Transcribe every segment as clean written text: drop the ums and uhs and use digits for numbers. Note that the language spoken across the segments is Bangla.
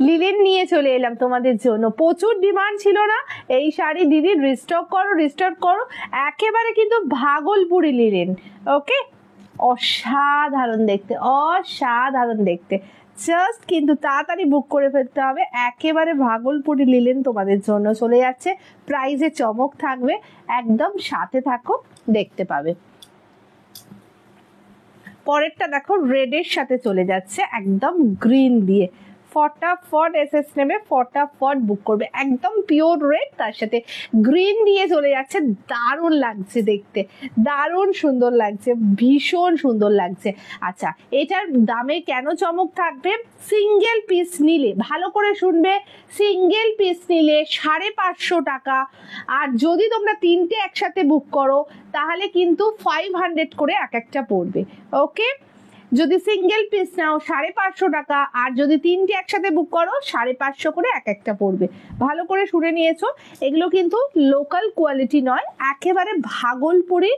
লিলেন নিয়ে চলে এলাম তোমাদের জন্য, প্রচুর ডিমান্ড ছিল না এই শাড়ি, দিদি রিস্টক করো। একেবারে কিন্তু ভাগলপুরি লিলেন, ওকে, অসাধারণ দেখতে, জাস্ট কিন্তু তাড়াতাড়ি বুক করে ফেলতে হবে। একেবারে ভাগলপুরি লিলেন তোমাদের জন্য চলে যাচ্ছে, প্রাইজে চমক থাকবে, একদম সাথে থাকো, দেখতে পাবে। পরেরটা দেখো রেডের সাথে চলে যাচ্ছে, একদম গ্রিন দিয়ে, ফটাফট এসএস নেবে, ফটাফট বুক করবে, একদম পিওর রেড, তার সাথে গ্রিন দিয়ে চলে যাচ্ছে। দারুণ লাগছে দেখতে, দারুণ সুন্দর লাগছে, ভীষণ সুন্দর লাগছে। আচ্ছা, এটার দামে কেন চমক থাকবে? সিঙ্গেল পিস নিলে, ভালো করে শুনবে, সিঙ্গেল পিস নিলে 550 টাকা, আর যদি তোমরা তিনটে একসাথে বুক করো তাহলে কিন্তু 500 করে এক একটা পড়বে, ওকে। যদি সিঙ্গেল পিস নাও 550 টাকা, আর যদি তিনটে একসাথে বুক করো 550 করে এক একটা পড়বে। ভালো করে শুনে নিয়েছো, এগুলো কিন্তু লোকাল কোয়ালিটি নয়, একেবারে ভাগলপুরি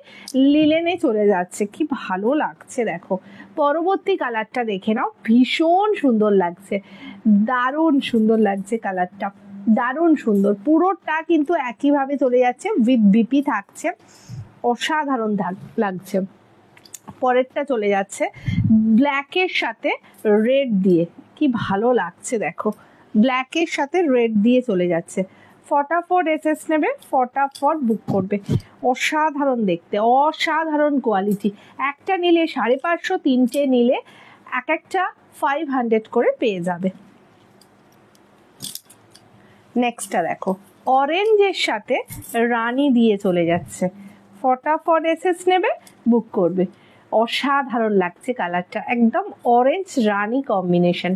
লিলেনে চলে যাচ্ছে। কি ভালো লাগছে দেখো, পরবর্তী কালারটা দেখে নাও, ভীষণ সুন্দর লাগছে, দারুণ সুন্দর লাগছে কালারটা, দারুণ সুন্দর, পুরোটা কিন্তু একইভাবে চলে যাচ্ছে, উইথ বিপি থাকছে, অসাধারণ লাগছে। পরেরটা চলে যাচ্ছে ব্ল্যাকের সাথে রেড দিয়ে, কি ভালো লাগছে দেখো, ব্ল্যাকের সাথে রেড দিয়ে চলে যাচ্ছে। ফটাফট এসএস নেবে, ফটাফট বুক করবে, অসাধারণ দেখতে, অসাধারণ কোয়ালিটি। একটা নিলে 550, তিনটে নিলে এক একটা 500 করে পেয়ে যাবে। নেক্সটটা দেখো অরেঞ্জের সাথে রানী দিয়ে চলে যাচ্ছে, ফটাফট এসএস নেবে, বুক করবে, অসাধারণ লাগছে কালারটা, একদম অরেঞ্জ রানী কম্বিনেশন,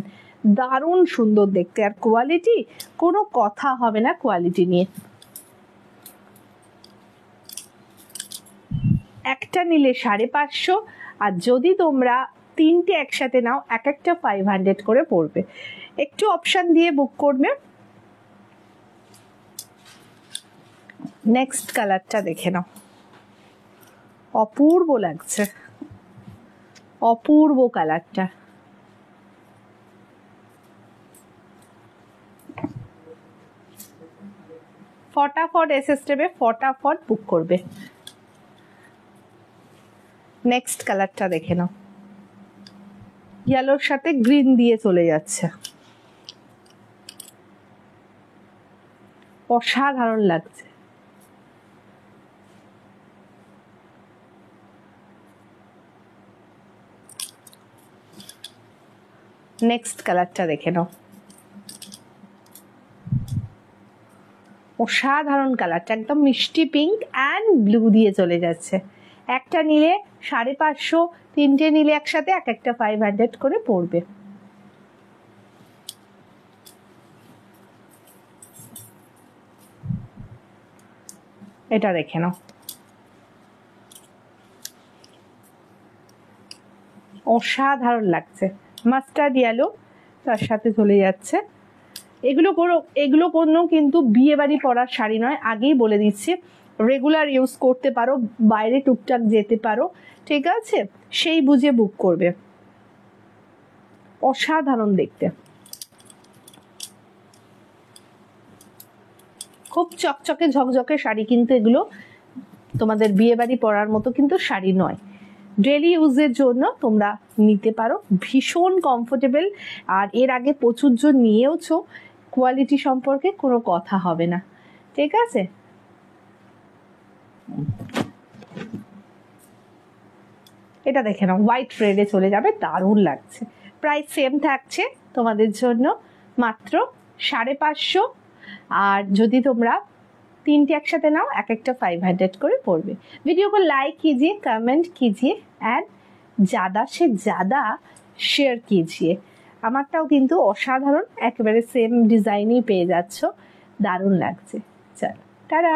দারুণ সুন্দর দেখতে, আর কোয়ালিটি কোনো কথা হবে না কোয়ালিটি নিয়ে। একটা নিলে 550, আর যদি তোমরা তিনটে একসাথে নাও এক একটা 500 করে পড়বে। একটু অপশন দিয়ে বুক করবে। নেক্সট কালারটা দেখে নাও, অপূর্ব লাগছে, অপূর্ব কালারটা, ফটাফট এসএস নেবে, ফটাফট বুক করবে। নেক্সট কালারটা দেখে নাও, ইয়েলোর সাথে গ্রিন দিয়ে চলে যাচ্ছে, অসাধারণ লাগছে। নেক্সট কালারটা দেখে নাও, অসাধারণ কালারটা, একদম মিষ্টি পিঙ্ক অ্যান্ড ব্লু দিয়ে চলে যাচ্ছে। একটা নিলে 550, তিনটে নিলে একসাথে এক একটা 500 করে পড়বে। এটা দেখে নাও, অসাধারণ লাগছে, মাস্টার্ড ইয়েলো তার সাথে চলে যাচ্ছে। এগুলো কোনো কিন্তু বিয়ে বাড়ি পরার শাড়ি নয়, আগেই বলে দিচ্ছি, রেগুলার ইউজ করতে পারো, বাইরে টুকটাক যেতে পারো, ঠিক আছে, সেই বুঝে বুক করবে, অসাধারণ দেখতে, খুব চকচকে ঝকঝকে শাড়ি, কিন্তু এগুলো তোমাদের বিয়ে বাড়ি পরার মতো কিন্তু শাড়ি নয়, ডেলি ইউজের জন্য তোমরা নিতে পারো, ভীষণ কমফোর্টেবল, আর এর আগে প্রচুর জন নিয়েওছো, কোয়ালিটি সম্পর্কে কোনো কথা হবে না, ঠিক আছে। এটা দেখে নাও, হোয়াইট রেডে চলে যাবে, দারুণ লাগছে। প্রাইস সেম থাকছে তোমাদের জন্য, মাত্র 550, আর যদি তোমরা तीनटे एक साथ नाओ एक एक 500 করে পড়বে। वीडियो को लाइक कीजिए, कमेंट कीजिए एंड ज़्यादा से ज़्यादा शेयर कीजिए। আমারটাও কিন্তু অসাধারণ, একেবারে সেম ডিজাইনই পেয়ে যাচ্ছো, দারুণ লাগছে। চলো টাটা।